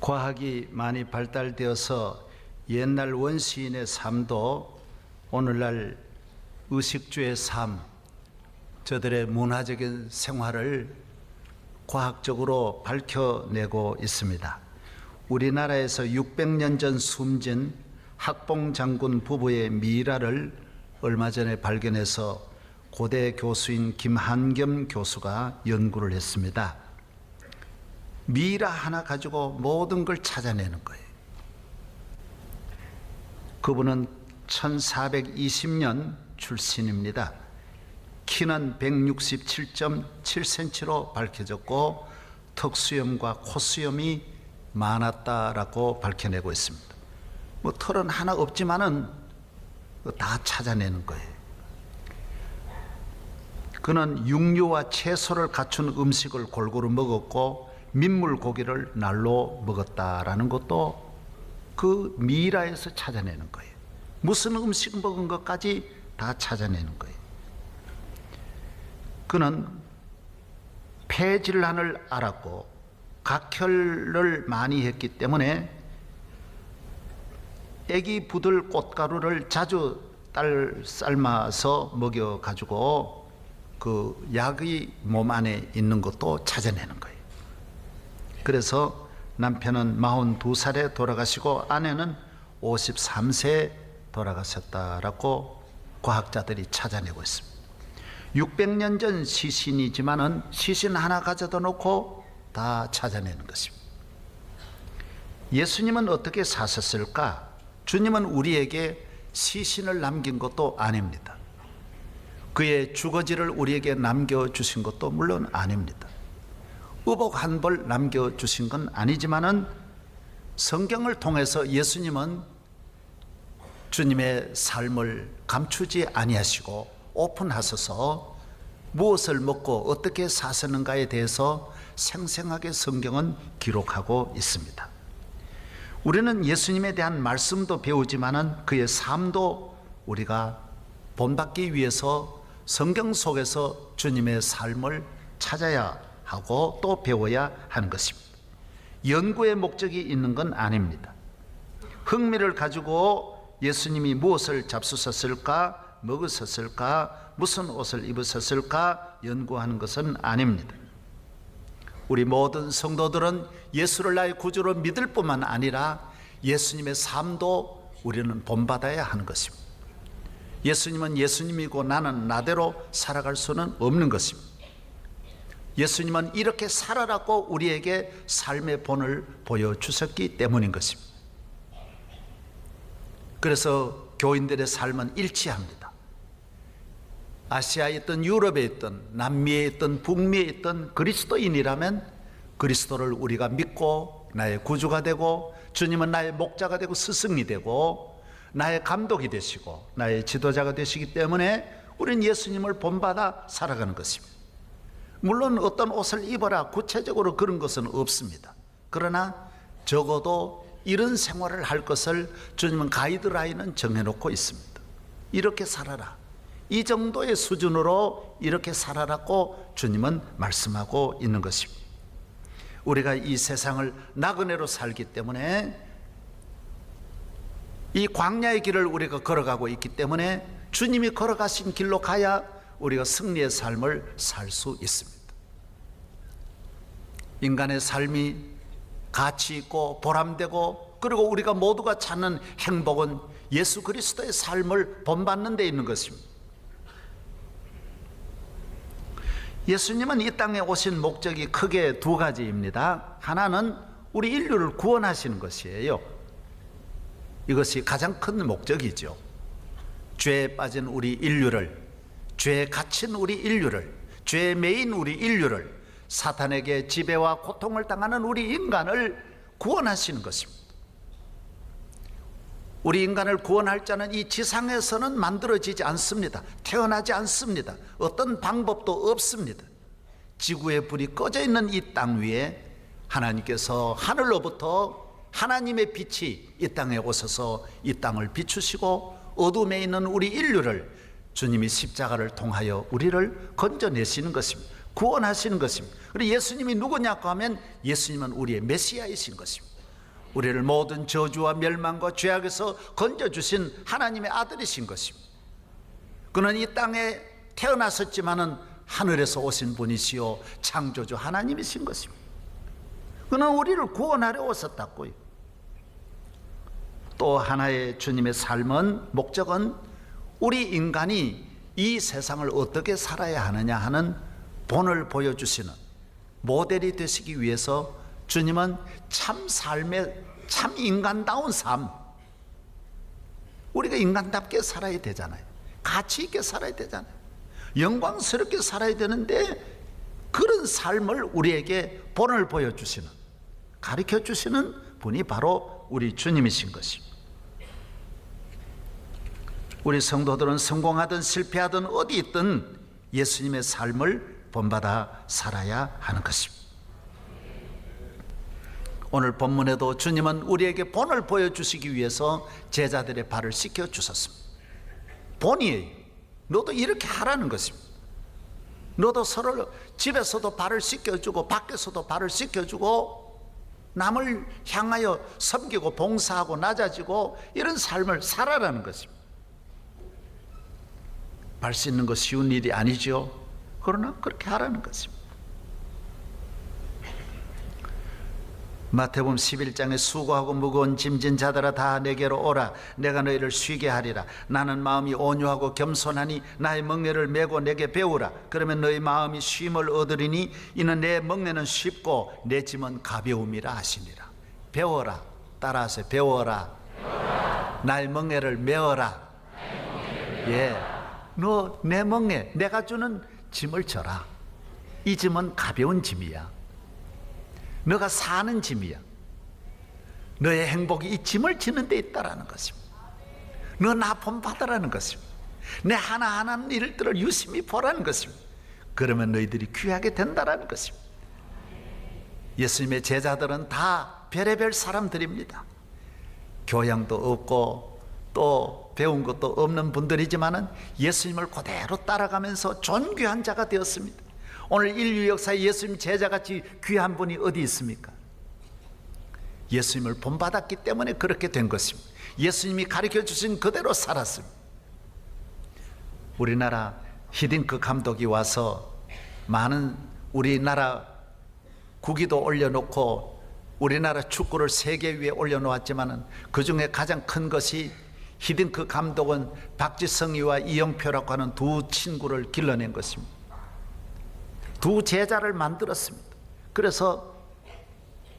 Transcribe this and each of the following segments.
과학이 많이 발달되어서 옛날 원시인의 삶도 오늘날 의식주의 삶, 저들의 문화적인 생활을 과학적으로 밝혀내고 있습니다. 우리나라에서 600년 전 숨진 학봉 장군 부부의 미라를 얼마 전에 발견해서 고대 교수인 김한겸 교수가 연구를 했습니다. 미라 하나 가지고 모든 걸 찾아내는 거예요. 그분은 1420년 출신입니다. 키는 167.7cm로 밝혀졌고 턱수염과 콧수염이 많았다라고 밝혀내고 있습니다. 뭐 털은 하나 없지만은 다 찾아내는 거예요. 그는 육류와 채소를 갖춘 음식을 골고루 먹었고 민물 고기를 날로 먹었다라는 것도 그 미라에서 찾아내는 거예요. 무슨 음식 먹은 것까지 다 찾아내는 거예요. 그는 폐질환을 알았고 각혈을 많이 했기 때문에 애기 부들 꽃가루를 자주 삶아서 먹여가지고 그 약이 몸 안에 있는 것도 찾아내는 거예요. 그래서 남편은 42살에 돌아가시고 아내는 53세에 돌아가셨다라고 과학자들이 찾아내고 있습니다. 600년 전 시신이지만은 시신 하나 가져다 놓고 다 찾아내는 것입니다. 예수님은 어떻게 사셨을까? 주님은 우리에게 시신을 남긴 것도 아닙니다. 그의 주거지를 우리에게 남겨주신 것도 물론 아닙니다. 의복 한 벌 남겨주신 건 아니지만은 성경을 통해서 예수님은 주님의 삶을 감추지 아니하시고 오픈하셔서 무엇을 먹고 어떻게 사셨는가에 대해서 생생하게 성경은 기록하고 있습니다. 우리는 예수님에 대한 말씀도 배우지만은 그의 삶도 우리가 본받기 위해서 성경 속에서 주님의 삶을 찾아야 하고 또 배워야 하는 것입니다. 연구의 목적이 있는 건 아닙니다. 흥미를 가지고 예수님이 무엇을 잡수셨을까, 먹으셨을까, 무슨 옷을 입으셨을까 연구하는 것은 아닙니다. 우리 모든 성도들은 예수를 나의 구주로 믿을 뿐만 아니라 예수님의 삶도 우리는 본받아야 하는 것입니다. 예수님은 예수님이고 나는 나대로 살아갈 수는 없는 것입니다. 예수님은 이렇게 살아라고 우리에게 삶의 본을 보여주셨기 때문인 것입니다. 그래서 교인들의 삶은 일치합니다. 아시아에 있던 유럽에 있던 남미에 있던 북미에 있던 그리스도인이라면 그리스도를 우리가 믿고 나의 구주가 되고 주님은 나의 목자가 되고 스승이 되고 나의 감독이 되시고 나의 지도자가 되시기 때문에 우리는 예수님을 본받아 살아가는 것입니다. 물론 어떤 옷을 입어라 구체적으로 그런 것은 없습니다. 그러나 적어도 이런 생활을 할 것을 주님은 가이드라인은 정해놓고 있습니다. 이렇게 살아라. 이 정도의 수준으로 이렇게 살아라고 주님은 말씀하고 있는 것입니다. 우리가 이 세상을 나그네로 살기 때문에 이 광야의 길을 우리가 걸어가고 있기 때문에 주님이 걸어가신 길로 가야 우리가 승리의 삶을 살 수 있습니다. 인간의 삶이 가치 있고 보람되고 그리고 우리가 모두가 찾는 행복은 예수 그리스도의 삶을 본받는 데 있는 것입니다. 예수님은 이 땅에 오신 목적이 크게 두 가지입니다. 하나는 우리 인류를 구원하시는 것이에요. 이것이 가장 큰 목적이죠. 죄에 빠진 우리 인류를, 죄에 갇힌 우리 인류를, 죄에 매인 우리 인류를, 사탄에게 지배와 고통을 당하는 우리 인간을 구원하시는 것입니다. 우리 인간을 구원할 자는 이 지상에서는 만들어지지 않습니다. 태어나지 않습니다. 어떤 방법도 없습니다. 지구의 불이 꺼져 있는 이 땅 위에 하나님께서 하늘로부터 하나님의 빛이 이 땅에 오셔서 이 땅을 비추시고 어둠에 있는 우리 인류를 주님이 십자가를 통하여 우리를 건져내시는 것입니다. 구원하시는 것입니다. 그리고 예수님이 누구냐고 하면 예수님은 우리의 메시아이신 것입니다. 우리를 모든 저주와 멸망과 죄악에서 건져주신 하나님의 아들이신 것입니다. 그는 이 땅에 태어났었지만은 하늘에서 오신 분이시요 창조주 하나님이신 것입니다. 그는 우리를 구원하려 오셨다고요. 또 하나의 주님의 삶은, 목적은 우리 인간이 이 세상을 어떻게 살아야 하느냐 하는 본을 보여주시는 모델이 되시기 위해서 주님은 참 삶의, 참 인간다운 삶, 우리가 인간답게 살아야 되잖아요. 가치 있게 살아야 되잖아요. 영광스럽게 살아야 되는데 그런 삶을 우리에게 본을 보여주시는, 가르쳐 주시는 분이 바로 우리 주님이신 것입니다. 우리 성도들은 성공하든 실패하든 어디 있든 예수님의 삶을 본받아 살아야 하는 것입니다. 오늘 본문에도 주님은 우리에게 본을 보여주시기 위해서 제자들의 발을 씻겨 주셨습니다. 본이에요. 너도 이렇게 하라는 것입니다. 너도 서로 집에서도 발을 씻겨주고 밖에서도 발을 씻겨주고 남을 향하여 섬기고 봉사하고 낮아지고 이런 삶을 살아라는 것입니다. 발 씻는 거 쉬운 일이 아니죠. 그러나 그렇게 하라는 것입니다. 마태복음 11장에 수고하고 무거운 짐진 자들아 다 내게로 오라. 내가 너희를 쉬게 하리라. 나는 마음이 온유하고 겸손하니 나의 멍에를 메고 내게 배우라. 그러면 너희 마음이 쉼을 얻으리니 이는 내 멍에는 쉽고 내 짐은 가벼움이라 하시니라. 배워라. 따라하세요. 배워라. 나의 멍에를 메어라. 예, 너 내 멍에 내가 주는 짐을 져라. 이 짐은 가벼운 짐이야. 너가 사는 짐이야. 너의 행복이 이 짐을 지는 데 있다라는 것입니다. 너 나 본받으라는 것입니다. 내 하나하나 일들을 유심히 보라는 것입니다. 그러면 너희들이 귀하게 된다라는 것입니다. 예수님의 제자들은 다 별의별 사람들입니다. 교양도 없고 또 배운 것도 없는 분들이지만은 예수님을 그대로 따라가면서 존귀한 자가 되었습니다. 오늘 인류 역사에 예수님 제자같이 귀한 분이 어디 있습니까? 예수님을 본받았기 때문에 그렇게 된 것입니다. 예수님이 가르쳐 주신 그대로 살았습니다. 우리나라 히딩크 감독이 와서 많은 우리나라 국기도 올려놓고 우리나라 축구를 세계 위에 올려놓았지만 그 중에 가장 큰 것이 히딩크 감독은 박지성이와 이영표라고 하는 두 친구를 길러낸 것입니다. 두 제자를 만들었습니다. 그래서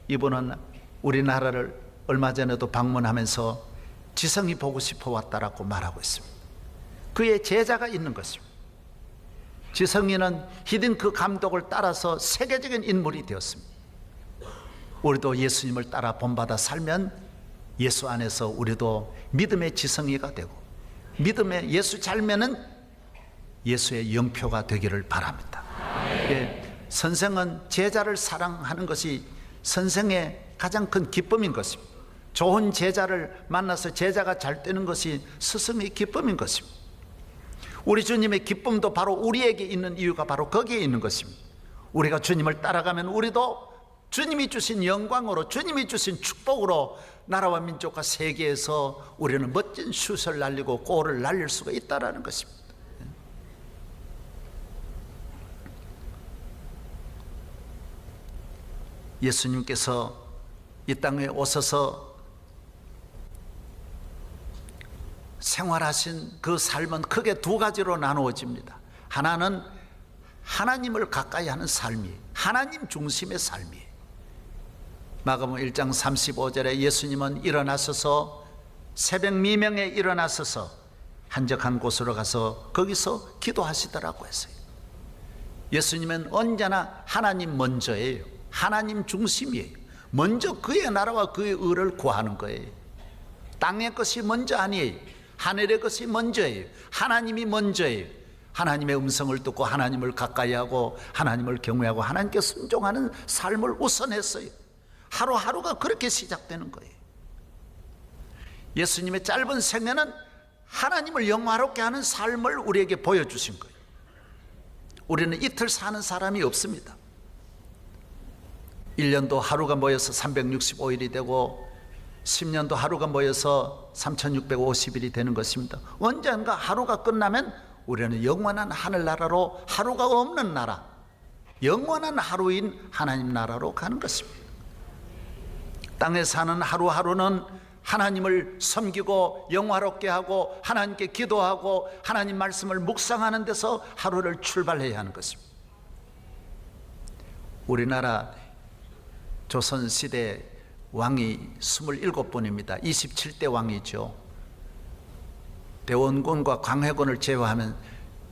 이분은 우리나라를 얼마 전에도 방문하면서 지성이 보고 싶어 왔다라고 말하고 있습니다. 그의 제자가 있는 것입니다. 지성이는 히딩크 감독을 따라서 세계적인 인물이 되었습니다. 우리도 예수님을 따라 본받아 살면 예수 안에서 우리도 믿음의 지성이가 되고 믿음의 예수 잘면은 예수의 영표가 되기를 바랍니다. 예, 선생은 제자를 사랑하는 것이 선생의 가장 큰 기쁨인 것입니다. 좋은 제자를 만나서 제자가 잘 되는 것이 스승의 기쁨인 것입니다. 우리 주님의 기쁨도 바로 우리에게 있는 이유가 바로 거기에 있는 것입니다. 우리가 주님을 따라가면 우리도 주님이 주신 영광으로, 주님이 주신 축복으로 나라와 민족과 세계에서 우리는 멋진 슛을 날리고 골을 날릴 수가 있다는 것입니다. 예수님께서 이 땅에 오셔서 생활하신 그 삶은 크게 두 가지로 나누어집니다. 하나는 하나님을 가까이 하는 삶이에요. 하나님 중심의 삶이에요. 마가복음 1장 35절에 예수님은 일어나셔서 새벽 미명에 일어나셔서 한적한 곳으로 가서 거기서 기도하시더라고 했어요. 예수님은 언제나 하나님 먼저예요. 하나님 중심이에요. 먼저 그의 나라와 그의 의를 구하는 거예요. 땅의 것이 먼저 아니에요. 하늘의 것이 먼저예요. 하나님이 먼저예요. 하나님의 음성을 듣고 하나님을 가까이 하고 하나님을 경외하고 하나님께 순종하는 삶을 우선했어요. 하루하루가 그렇게 시작되는 거예요. 예수님의 짧은 생애는 하나님을 영화롭게 하는 삶을 우리에게 보여주신 거예요. 우리는 이틀 사는 사람이 없습니다. 1년도 하루가 모여서 365일이 되고 10년도 하루가 모여서 3650일이 되는 것입니다. 언젠가 하루가 끝나면 우리는 영원한 하늘나라로, 하루가 없는 나라, 영원한 하루인 하나님 나라로 가는 것입니다. 땅에 사는 하루하루는 하나님을 섬기고 영화롭게 하고 하나님께 기도하고 하나님 말씀을 묵상하는 데서 하루를 출발해야 하는 것입니다. 우리나라 조선시대 왕이 27분입니다. 27대 왕이죠. 대원군과 광해군을 제외하면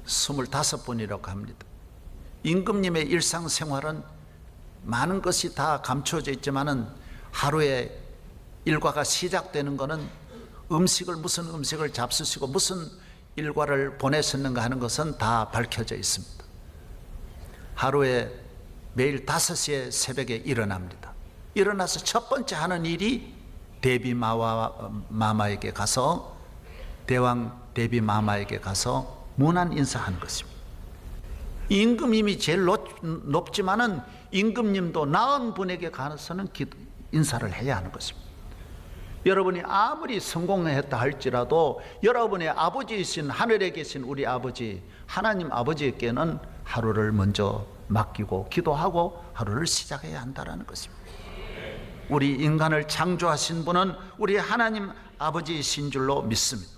25분이라고 합니다. 임금님의 일상생활은 많은 것이 다 감춰져 있지만은 하루에 일과가 시작되는 것은 음식을, 무슨 음식을 잡수시고 무슨 일과를 보내셨는가 하는 것은 다 밝혀져 있습니다. 하루에 매일 5시에 새벽에 일어납니다. 일어나서 첫 번째 하는 일이 대비마마에게 가서, 대왕 대비마마에게 가서 문안 인사하는 것입니다. 임금님이 제일 높지만은 임금님도 나은 분에게 가서는 인사를 해야 하는 것입니다. 여러분이 아무리 성공했다 할지라도 여러분의 아버지이신 하늘에 계신 우리 아버지 하나님 아버지에게는 하루를 먼저 맡기고 기도하고 하루를 시작해야 한다는 것입니다. 우리 인간을 창조하신 분은 우리 하나님 아버지이신 줄로 믿습니다.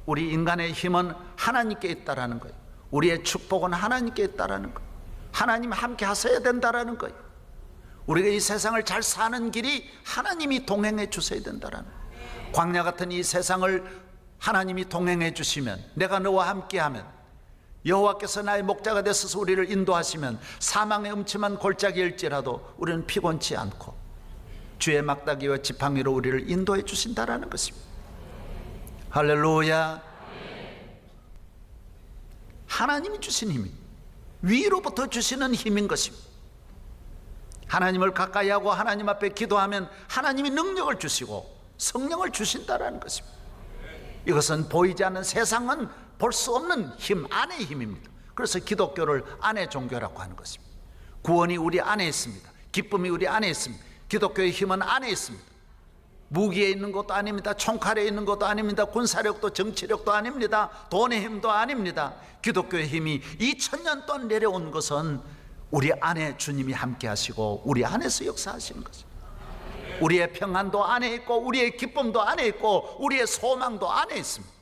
우리 인간의 힘은 하나님께 있다라는 거예요. 우리의 축복은 하나님께 있다라는 거예요. 하나님 함께 하셔야 된다라는 거예요. 우리가 이 세상을 잘 사는 길이 하나님이 동행해 주셔야 된다라는 거예요. 광야 같은 이 세상을 하나님이 동행해 주시면, 내가 너와 함께하면, 여호와께서 나의 목자가 되셔서 우리를 인도하시면 사망의 음침한 골짜기일지라도 우리는 피곤치 않고 주의 막다기와 지팡이로 우리를 인도해 주신다라는 것입니다. 할렐루야. 하나님이 주신 힘이 위로부터 주시는 힘인 것입니다. 하나님을 가까이 하고 하나님 앞에 기도하면 하나님이 능력을 주시고 성령을 주신다라는 것입니다. 이것은 보이지 않는, 세상은 볼 수 없는 힘 안의 힘입니다. 그래서 기독교를 안의 종교라고 하는 것입니다. 구원이 우리 안에 있습니다. 기쁨이 우리 안에 있습니다. 기독교의 힘은 안에 있습니다. 무기에 있는 것도 아닙니다. 총칼에 있는 것도 아닙니다. 군사력도 정치력도 아닙니다. 돈의 힘도 아닙니다. 기독교의 힘이 2000년 동안 내려온 것은 우리 안에 주님이 함께 하시고 우리 안에서 역사하시는 것입니다. 우리의 평안도 안에 있고 우리의 기쁨도 안에 있고 우리의 소망도 안에 있습니다.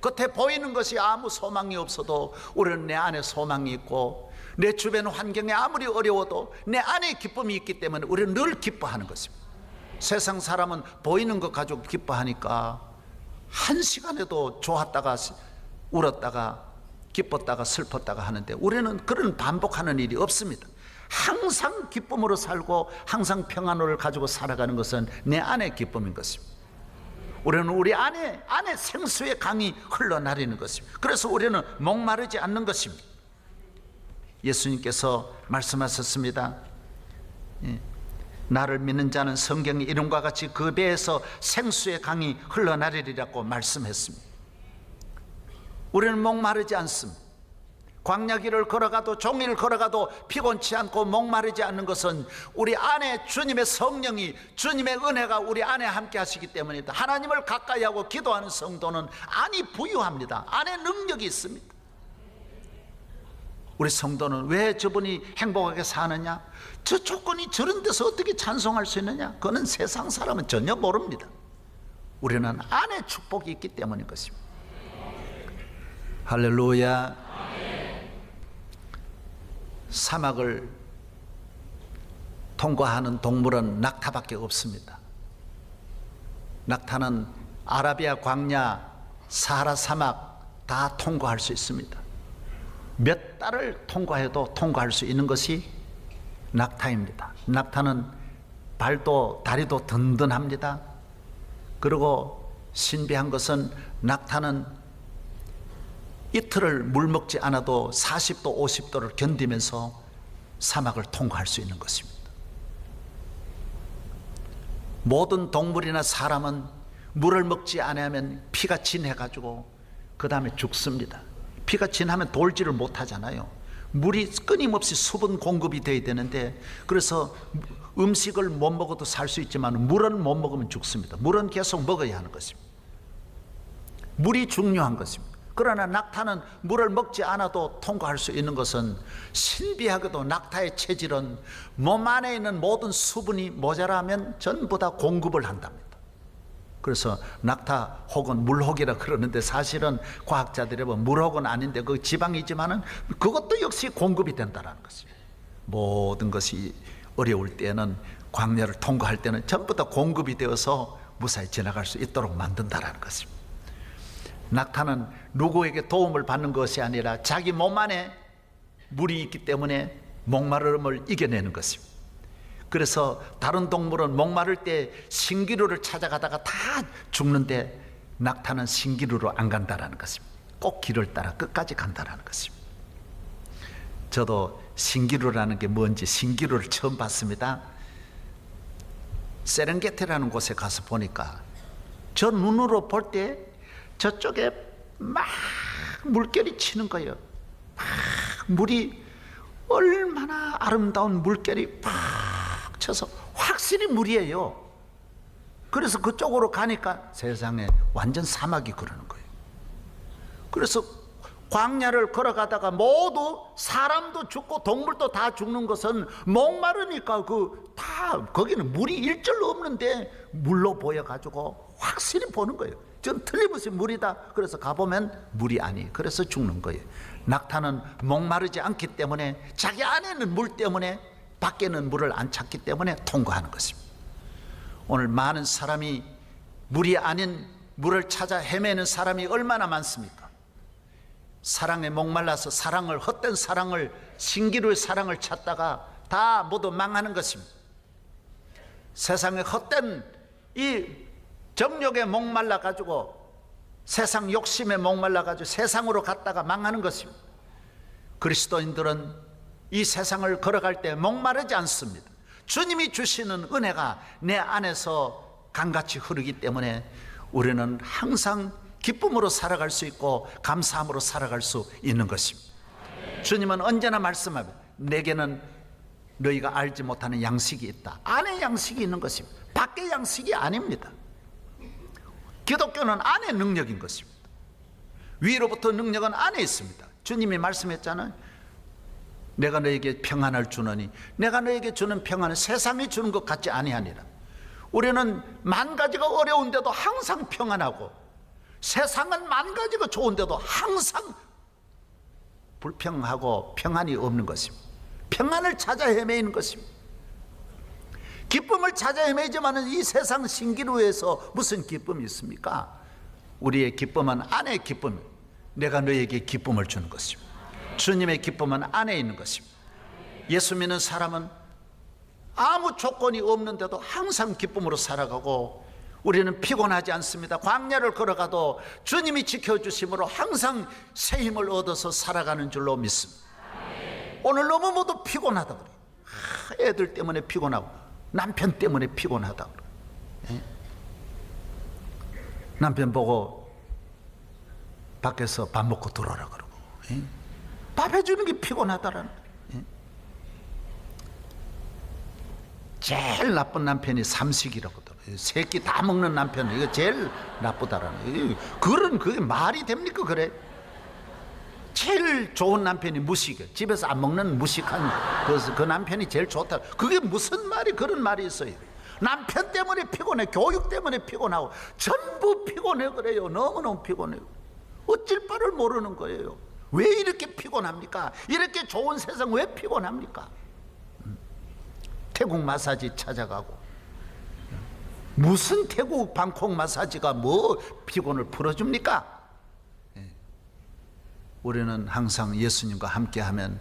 겉에 보이는 것이 아무 소망이 없어도 우리는 내 안에 소망이 있고, 내 주변 환경이 아무리 어려워도 내 안에 기쁨이 있기 때문에 우리는 늘 기뻐하는 것입니다. 세상 사람은 보이는 것 가지고 기뻐하니까 한 시간에도 좋았다가 울었다가 기뻤다가 슬펐다가 하는데, 우리는 그런 반복하는 일이 없습니다. 항상 기쁨으로 살고 항상 평안을 가지고 살아가는 것은 내 안의 기쁨인 것입니다. 우리는 우리 안에 생수의 강이 흘러내리는 것입니다. 그래서 우리는 목마르지 않는 것입니다. 예수님께서 말씀하셨습니다. 나를 믿는 자는 성경의 이름과 같이 그 배에서 생수의 강이 흘러내리리라고 말씀했습니다. 우리는 목마르지 않습니다. 광야길을 걸어가도 종일 걸어가도 피곤치 않고 목마르지 않는 것은 우리 안에 주님의 성령이, 주님의 은혜가 우리 안에 함께 하시기 때문입니다. 하나님을 가까이 하고 기도하는 성도는 안이 부유합니다. 안에 능력이 있습니다. 우리 성도는 왜 저분이 행복하게 사느냐, 저 조건이 저런 데서 어떻게 찬송할 수 있느냐, 그거는 세상 사람은 전혀 모릅니다. 우리는 안에 축복이 있기 때문인 것입니다. 할렐루야. 사막을 통과하는 동물은 낙타밖에 없습니다. 낙타는 아라비아 광야, 사하라 사막 다 통과할 수 있습니다. 몇 달을 통과해도 통과할 수 있는 것이 낙타입니다. 낙타는 발도 다리도 든든합니다. 그리고 신비한 것은 낙타는 이틀을 물 먹지 않아도 40도 50도를 견디면서 사막을 통과할 수 있는 것입니다. 모든 동물이나 사람은 물을 먹지 않으면 피가 진해가지고 그 다음에 죽습니다. 피가 진하면 돌지를 못하잖아요. 물이 끊임없이 수분 공급이 돼야 되는데, 그래서 음식을 못 먹어도 살 수 있지만 물은 못 먹으면 죽습니다. 물은 계속 먹어야 하는 것입니다. 물이 중요한 것입니다. 그러나 낙타는 물을 먹지 않아도 통과할 수 있는 것은, 신비하게도 낙타의 체질은 몸 안에 있는 모든 수분이 모자라면 전부 다 공급을 한답니다. 그래서 낙타 혹은 물혹이라 그러는데, 사실은 과학자들이 보면 물혹은 아닌데 그 지방이지만은 그것도 역시 공급이 된다는 것입니다. 모든 것이 어려울 때는, 광야를 통과할 때는 전부 다 공급이 되어서 무사히 지나갈 수 있도록 만든다는 것입니다. 낙타는 누구에게 도움을 받는 것이 아니라 자기 몸 안에 물이 있기 때문에 목마름을 이겨내는 것입니다. 그래서 다른 동물은 목마를 때 신기루를 찾아가다가 다 죽는데, 낙타는 신기루로 안 간다는 것입니다. 꼭 길을 따라 끝까지 간다는 것입니다. 저도 신기루라는 게 뭔지, 신기루를 처음 봤습니다. 세렝게티라는 곳에 가서 보니까 저 눈으로 볼 때 저쪽에 막 물결이 치는 거예요. 막 물이, 얼마나 아름다운 물결이 팍 쳐서 확실히 물이에요. 그래서 그쪽으로 가니까 세상에 완전 사막이 그러는 거예요. 그래서 광야를 걸어가다가 모두, 사람도 죽고 동물도 다 죽는 것은 목마르니까 다 거기는 물이 일절로 없는데 물로 보여가지고 확실히 보는 거예요. 전 틀림없이 물이다. 그래서 가보면 물이 아니, 그래서 죽는 거예요. 낙타는 목마르지 않기 때문에, 자기 안에 있는 물 때문에, 밖에는 물을 안 찾기 때문에 통과하는 것입니다. 오늘 많은 사람이 물이 아닌 물을 찾아 헤매는 사람이 얼마나 많습니까? 사랑에 목말라서 사랑을, 헛된 사랑을, 신기루의 사랑을 찾다가 다 모두 망하는 것입니다. 세상에 헛된 이 정욕에 목말라 가지고, 세상 욕심에 목말라 가지고 세상으로 갔다가 망하는 것입니다. 그리스도인들은 이 세상을 걸어갈 때 목마르지 않습니다. 주님이 주시는 은혜가 내 안에서 강같이 흐르기 때문에 우리는 항상 기쁨으로 살아갈 수 있고 감사함으로 살아갈 수 있는 것입니다. 주님은 언제나 말씀하면, 내게는 너희가 알지 못하는 양식이 있다. 안에 양식이 있는 것입니다. 밖에 양식이 아닙니다. 기독교는 안에 능력인 것입니다. 위로부터 능력은 안에 있습니다. 주님이 말씀했잖아요. 내가 너에게 평안을 주노니, 내가 너에게 주는 평안은 세상이 주는 것 같지 아니하니라. 우리는 만 가지가 어려운데도 항상 평안하고, 세상은 만 가지가 좋은데도 항상 불평하고 평안이 없는 것입니다. 평안을 찾아 헤매이는 것입니다. 기쁨을 찾아 헤매지만 이 세상 신기루에서 무슨 기쁨이 있습니까? 우리의 기쁨은 안의 기쁨, 내가 너에게 기쁨을 주는 것입니다. 주님의 기쁨은 안에 있는 것입니다. 예수 믿는 사람은 아무 조건이 없는데도 항상 기쁨으로 살아가고, 우리는 피곤하지 않습니다. 광야를 걸어가도 주님이 지켜주심으로 항상 새 힘을 얻어서 살아가는 줄로 믿습니다. 오늘 너무 모두 피곤하다 그래요. 애들 때문에 피곤하고, 남편 때문에 피곤하다 그래요. 남편 보고 밖에서 밥 먹고 들어오라 그러고, 밥 해주는 게 피곤하다라는 거예요. 제일 나쁜 남편이 삼식이라고. 새끼 다 먹는 남편은 이거 제일 나쁘다라는 거예요. 그게 말이 됩니까? 그래? 제일 좋은 남편이 무식이에요. 집에서 안 먹는 무식한 그 남편이 제일 좋다. 그게 무슨 말이, 그런 말이 있어요. 남편 때문에 피곤해, 교육 때문에 피곤하고, 전부 피곤해 그래요. 너무너무 피곤해요. 어쩔 바를 모르는 거예요. 왜 이렇게 피곤합니까? 이렇게 좋은 세상 왜 피곤합니까? 태국 마사지 찾아가고, 무슨 태국 방콕 마사지가 뭐 피곤을 풀어줍니까? 우리는 항상 예수님과 함께하면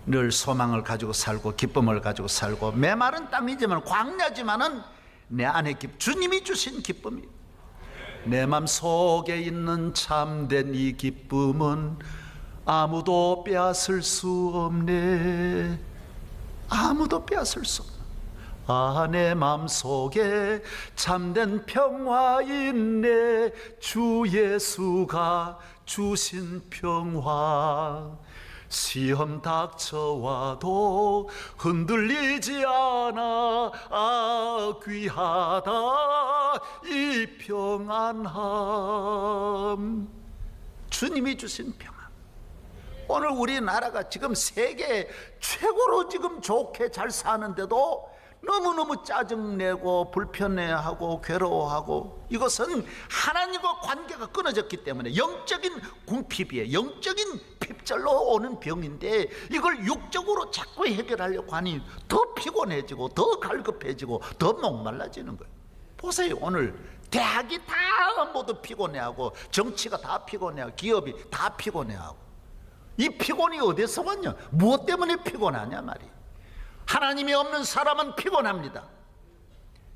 늘 소망을 가지고 살고 기쁨을 가지고 살고, 메마른 땅이지만 광야지만은 내 안에 주님이 주신 기쁨이, 내 맘 속에 있는 참된 이 기쁨은 아무도 빼앗을 수 없네. 아무도 빼앗을 수 없네. 내 맘속에 참된 평화 있네. 주 예수가 주신 평화. 시험 닥쳐와도 흔들리지 않아. 귀하다 이 평안함. 주님이 주신 평안. 오늘 우리나라가 지금 세계 최고로 지금 좋게 잘 사는데도 너무너무 짜증내고 불편해하고 괴로워하고, 이것은 하나님과 관계가 끊어졌기 때문에 영적인 궁핍이에요. 영적인 핍절로 오는 병인데, 이걸 육적으로 자꾸 해결하려고 하니 더 피곤해지고 더 갈급해지고 더 목말라지는 거예요. 보세요. 오늘 대학이 다 모두 피곤해하고, 정치가 다 피곤해하고, 기업이 다 피곤해하고. 이 피곤이 어디서 왔냐? 무엇 때문에 피곤하냐 말이에요. 하나님이 없는 사람은 피곤합니다.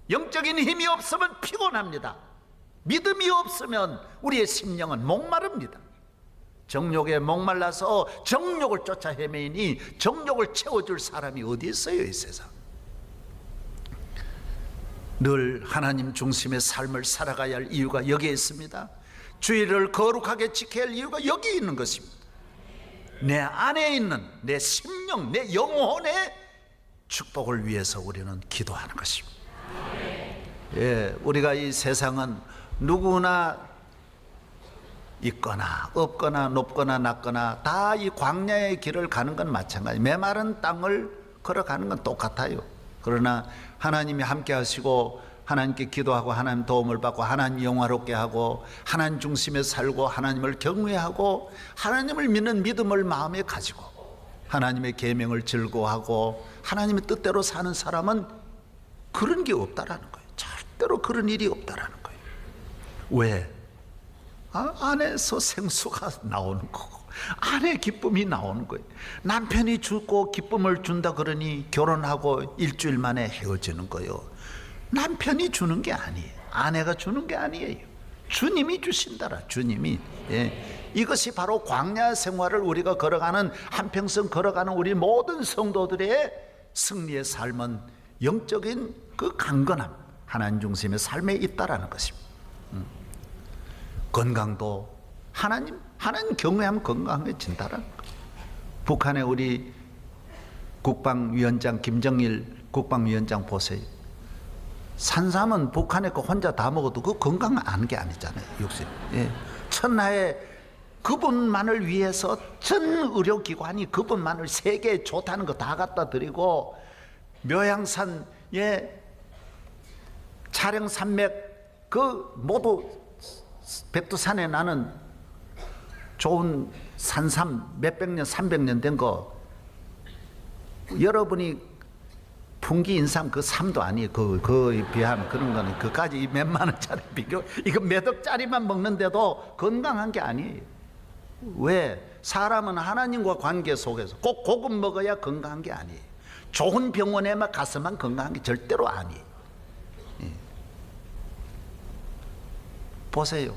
영적인 힘이 없으면 피곤합니다. 믿음이 없으면 우리의 심령은 목마릅니다. 정욕에 목말라서 정욕을 쫓아 헤매이니 정욕을 채워줄 사람이 어디 있어요, 이 세상. 늘 하나님 중심의 삶을 살아가야 할 이유가 여기에 있습니다. 주의를 거룩하게 지켜야 할 이유가 여기 있는 것입니다. 내 안에 있는 내 심령, 내 영혼의 축복을 위해서 우리는 기도하는 것입니다. 예, 우리가 이 세상은 누구나 있거나 없거나 높거나 낮거나 다 이 광야의 길을 가는 건 마찬가지. 메마른 땅을 걸어가는 건 똑같아요. 그러나 하나님이 함께 하시고 하나님께 기도하고 하나님 도움을 받고 하나님 영화롭게 하고 하나님 중심에 살고 하나님을 경외하고 하나님을 믿는 믿음을 마음에 가지고 하나님의 계명을 즐거워하고 하나님의 뜻대로 사는 사람은 그런 게 없다라는 거예요. 절대로 그런 일이 없다라는 거예요. 왜? 안에서 생수가 나오는 거고 안에 기쁨이 나오는 거예요. 남편이 주고 기쁨을 준다 그러니 결혼하고 일주일 만에 헤어지는 거예요. 남편이 주는 게 아니에요. 아내가 주는 게 아니에요. 주님이 주신다라. 주님이. 예. 이것이 바로 광야 생활을 우리가 걸어가는, 한평생 걸어가는 우리 모든 성도들의 승리의 삶은 영적인 그 강건함, 하나님 중심의 삶에 있다라는 것입니다. 건강도 하나님 경외하면 건강해진다라는 거예요. 북한의 우리 국방위원장 김정일 국방위원장 보세요. 산삼은 북한에 거 혼자 다 먹어도 그 건강한 게 아니잖아요. 육신. 예. 천하에 그분만을 위해서 전 의료기관이 그분만을 세계에 좋다는 거 다 갖다 드리고, 묘향산에 촬영산맥 그 모두 백두산에 나는 좋은 산삼 몇백 년 300년 된 거, 여러분이 풍기 인삼 그 삼도 아니에요. 그에 비하면 그런 거는 그까지 몇만 원짜리 비교, 이거 몇 억짜리만 먹는데도 건강한 게 아니에요. 왜? 사람은 하나님과 관계 속에서 꼭 고급 먹어야 건강한 게 아니에요. 좋은 병원에만 가서만 건강한 게 절대로 아니에요. 예. 보세요.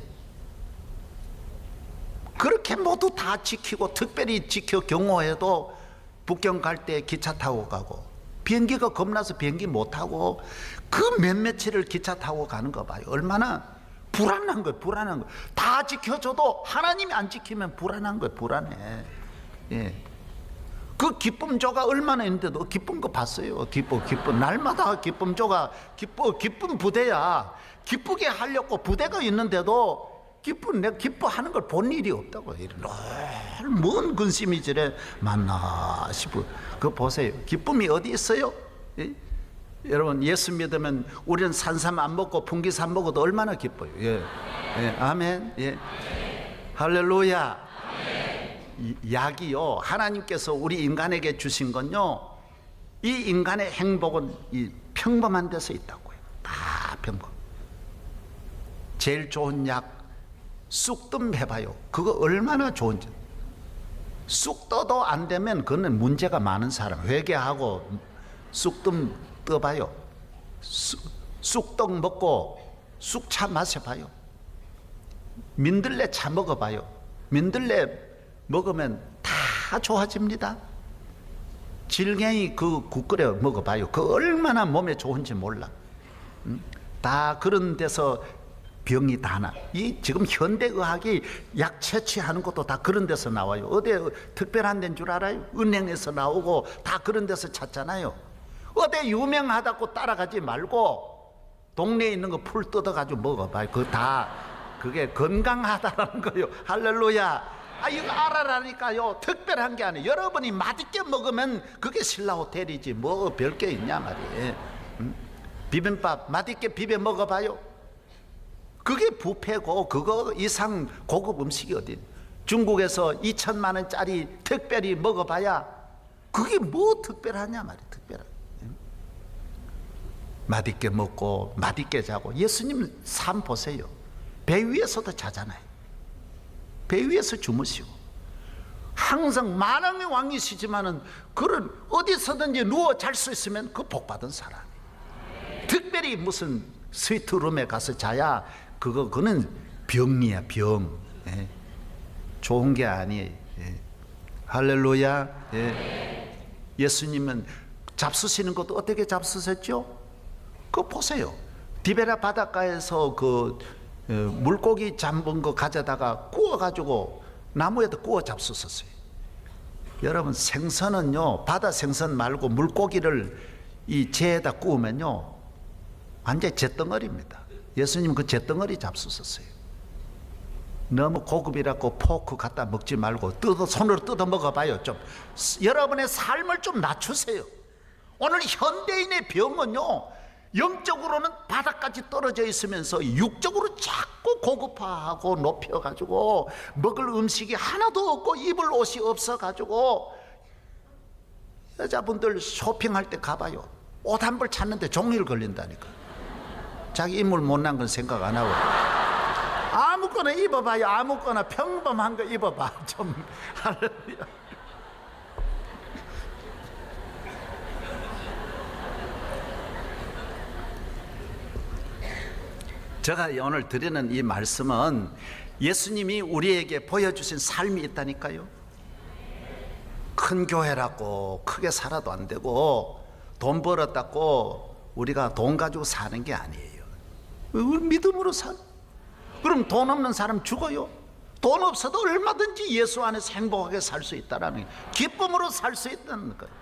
그렇게 모두 다 지키고 특별히 지켜 경호해도 북경 갈 때 기차 타고 가고, 비행기가 겁나서 비행기 못 타고 그 몇몇치를 기차 타고 가는 거 봐요. 얼마나 불안한 거예요. 불안한 거. 다 지켜줘도 하나님이 안 지키면 불안한 거예요. 불안해. 예. 그 기쁨조가 얼마나 있는데도 기쁜 거 봤어요. 기쁨 날마다 기쁨조가 기쁜 부대야. 기쁘게 하려고 부대가 있는데도 내가 기뻐하는 걸 본 일이 없다고. 먼 근심이 저래 많나 싶어. 그거 보세요. 기쁨이 어디 있어요? 예? 여러분, 예수 믿으면 우리는 산삼 안 먹고 풍기삼 먹어도 얼마나 기뻐요. 예. 예. 아멘. 예. 할렐루야. 약이요, 하나님께서 우리 인간에게 주신 건요, 이 인간의 행복은 이 평범한 데서 있다고요. 다 평범. 제일 좋은 약 쑥뜸 해봐요. 그거 얼마나 좋은지. 쑥 떠도 안 되면 그거는 문제가 많은 사람. 회개하고 쑥뜸 떠봐요. 쑥떡 먹고 쑥차 마셔봐요. 민들레 차 먹어봐요. 민들레 먹으면 다 좋아집니다. 질갱이 그 국 끓여 먹어봐요. 그 얼마나 몸에 좋은지 몰라. 다 그런 데서 병이 다 나. 이 지금 현대의학이 약 채취하는 것도 다 그런 데서 나와요. 어디 특별한 데인 줄 알아요? 은행에서 나오고 다 그런 데서 찾잖아요. 어디 유명하다고 따라가지 말고 동네에 있는 거 풀 뜯어가지고 먹어봐요. 그게 건강하다라는 거예요. 할렐루야. 이거 알아라니까요. 특별한 게 아니에요. 여러분이 맛있게 먹으면 그게 신라 호텔이지 뭐 별게 있냐 말이에요. 비빔밥 맛있게 비벼 먹어봐요. 그게 뷔페고 그거 이상 고급 음식이 어디? 중국에서 2천만 원짜리 특별히 먹어봐야 그게 뭐 특별하냐 말이에요. 특별한. 맛있게 먹고 맛있게 자고. 예수님 삶 보세요. 배 위에서도 자잖아요. 배 위에서 주무시고 항상 만왕의 왕이시지만은 그런 어디서든지 누워 잘 수 있으면 그 복 받은 사람. 특별히 무슨 스위트룸에 가서 자야 그거는 병이야 병. 예. 좋은 게 아니에요. 예. 할렐루야. 예. 예수님은 잡수시는 것도 어떻게 잡수셨죠? 그거 보세요. 디베라 바닷가에서 그 물고기 잡은 거 가져다가 구워가지고 나무에다 구워 잡수셨어요. 여러분 생선은요, 바다 생선 말고 물고기를 이 재에다 구우면요 완전히 잿덩어리입니다. 예수님 그 잿덩어리 잡수셨어요. 너무 고급이라고 포크 갖다 먹지 말고 손으로 뜯어 먹어봐요. 좀 여러분의 삶을 좀 낮추세요. 오늘 현대인의 병은요, 영적으로는 바닥까지 떨어져 있으면서 육적으로 자꾸 고급화하고 높여가지고 먹을 음식이 하나도 없고 입을 옷이 없어가지고 여자분들 쇼핑할 때 가봐요. 옷 한 벌 찾는데 종일 걸린다니까. 자기 인물 못난 건 생각 안 하고 아무거나 입어봐요. 아무거나 평범한 거 입어봐. 좀 할렐루야. 제가 오늘 드리는 이 말씀은 예수님이 우리에게 보여주신 삶이 있다니까요. 큰 교회라고 크게 살아도 안 되고 돈 벌었다고 우리가 돈 가지고 사는 게 아니에요. 믿음으로 살. 그럼 돈 없는 사람 죽어요. 돈 없어도 얼마든지 예수 안에서 행복하게 살 수 있다라는 거예요. 기쁨으로 살 수 있다는 거예요.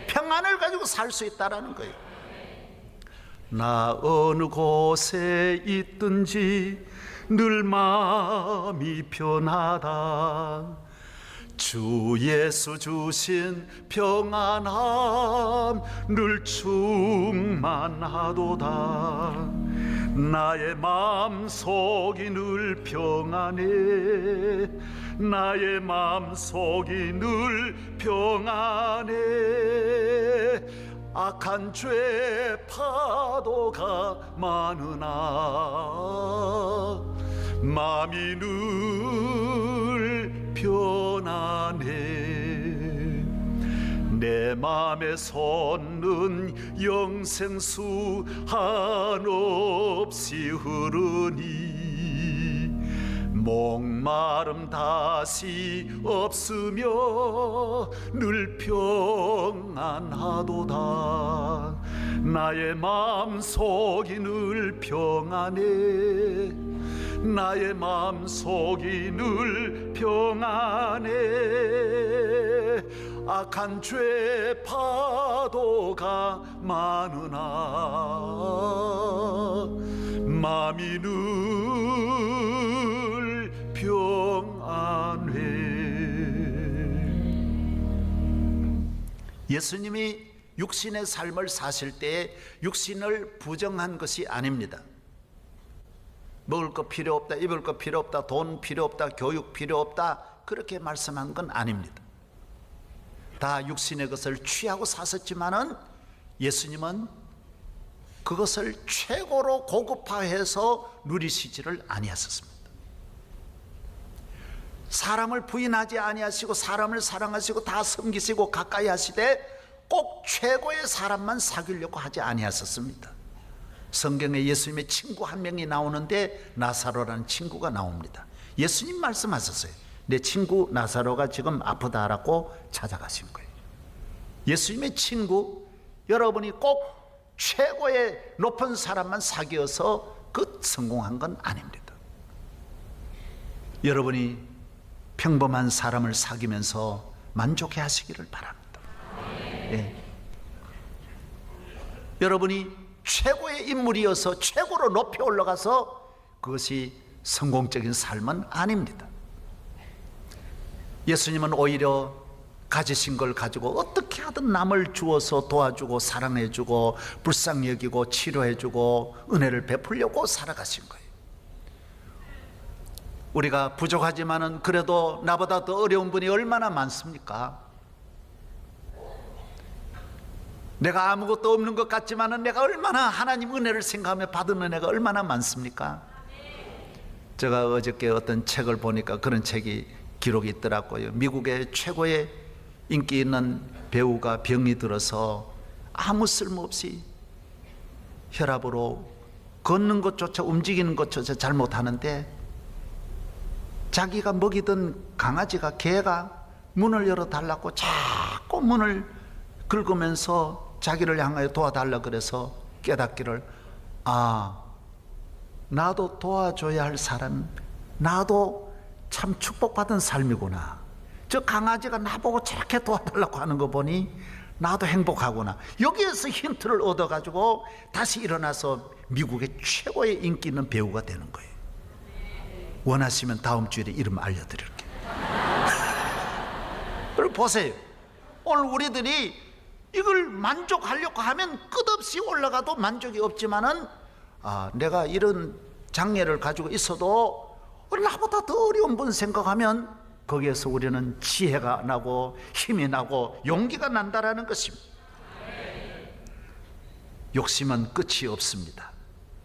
평안을 가지고 살 수 있다라는 거예요. 나 어느 곳에 있든지 늘 마음이 편하다. 주 예수 주신 평안함 늘 충만하도다. 나의 마음속이 늘 평안해. 나의 마음속이 늘 평안해. 악한 죄 파도가 많으나 마음이 늘 편안해. 내 맘에 솟는 영생수 한없이 흐르니 목마름 다시 없으며 늘 평안하도다. 나의 마음속이 늘 평안해. 나의 마음속이 늘 평안해. 악한 죄 파도가 많으나 마음이 늘 평안해. 예수님이 육신의 삶을 사실 때 육신을 부정한 것이 아닙니다. 먹을 거 필요 없다, 입을 거 필요 없다, 돈 필요 없다, 교육 필요 없다, 그렇게 말씀한 건 아닙니다. 다 육신의 것을 취하고 사셨지만은 예수님은 그것을 최고로 고급화해서 누리시지를 아니하셨습니다. 사람을 부인하지 아니하시고 사람을 사랑하시고 다 섬기시고 가까이 하시되 꼭 최고의 사람만 사귀려고 하지 아니하셨습니다. 성경에 예수님의 친구 한 명이 나오는데 나사로라는 친구가 나옵니다. 예수님 말씀하셨어요. 내 친구 나사로가 지금 아프다라고 찾아가신 거예요. 예수님의 친구, 여러분이 꼭 최고의 높은 사람만 사귀어서 그 성공한 건 아닙니다. 여러분이 평범한 사람을 사귀면서 만족해 하시기를 바랍니다. 예. 여러분이 최고의 인물이어서 최고로 높이 올라가서 그것이 성공적인 삶은 아닙니다. 예수님은 오히려 가지신 걸 가지고 어떻게 하든 남을 주어서 도와주고 사랑해주고 불쌍히 여기고 치료해주고 은혜를 베풀려고 살아가신 거예요. 우리가 부족하지만은 그래도 나보다 더 어려운 분이 얼마나 많습니까? 내가 아무것도 없는 것 같지만은 내가 얼마나 하나님 은혜를 생각하며 받은 은혜가 얼마나 많습니까? 제가 어저께 어떤 책을 보니까 그런 책이 기록이 있더라고요. 미국의 최고의 인기 있는 배우가 병이 들어서 아무 쓸모없이 혈압으로 걷는 것조차 움직이는 것조차 잘못하는데 자기가 먹이던 강아지가 개가 문을 열어달라고 자꾸 문을 긁으면서 자기를 향하여 도와달라 그래서 깨닫기를, 나도 도와줘야 할 사람, 나도 참 축복받은 삶이구나. 저 강아지가 나보고 저렇게 도와달라고 하는 거 보니 나도 행복하구나. 여기에서 힌트를 얻어가지고 다시 일어나서 미국의 최고의 인기 있는 배우가 되는 거예요. 원하시면 다음 주일에 이름 알려드릴게요. 그리고 보세요. 오늘 우리들이 이걸 만족하려고 하면 끝없이 올라가도 만족이 없지만은 내가 이런 장애를 가지고 있어도 나보다 더 어려운 분 생각하면 거기에서 우리는 지혜가 나고 힘이 나고 용기가 난다라는 것입니다. 욕심은 끝이 없습니다.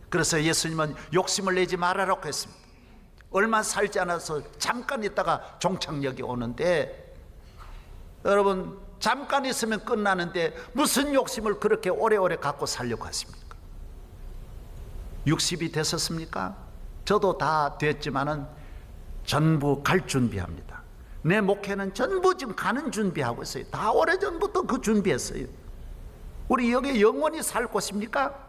그래서 예수님은 욕심을 내지 말아라고 했습니다. 얼마 살지 않아서 잠깐 있다가 종착역이 오는데, 여러분 잠깐 있으면 끝나는데 무슨 욕심을 그렇게 오래오래 갖고 살려고 하십니까? 60이 됐었습니까? 저도 다 됐지만은 전부 갈 준비합니다. 내 목회는 전부 지금 가는 준비하고 있어요. 다 오래전부터 그 준비했어요. 우리 여기 영원히 살 곳입니까?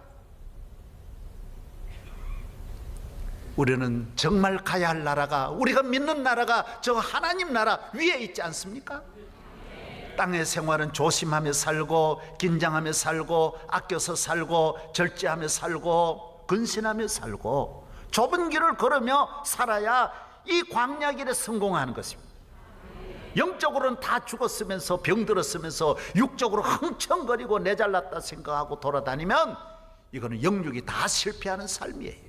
우리는 정말 가야 할 나라가, 우리가 믿는 나라가 저 하나님 나라 위에 있지 않습니까? 땅의 생활은 조심하며 살고 긴장하며 살고 아껴서 살고 절제하며 살고 근신하며 살고 좁은 길을 걸으며 살아야 이 광야길에 성공하는 것입니다. 영적으로는 다 죽었으면서 병들었으면서 육적으로 흥청거리고 내 잘났다 생각하고 돌아다니면 이거는 영육이 다 실패하는 삶이에요.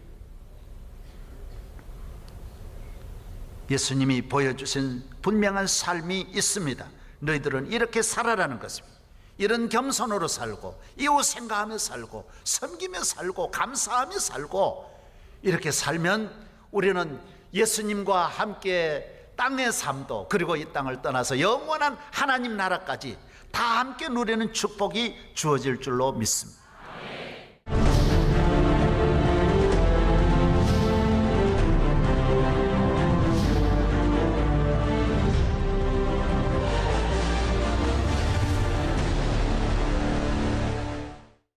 예수님이 보여주신 분명한 삶이 있습니다. 너희들은 이렇게 살아라는 것입니다. 이런 겸손으로 살고 이웃 생각하며 살고 섬기며 살고 감사하며 살고 이렇게 살면 우리는 예수님과 함께 땅의 삶도 그리고 이 땅을 떠나서 영원한 하나님 나라까지 다 함께 누리는 축복이 주어질 줄로 믿습니다.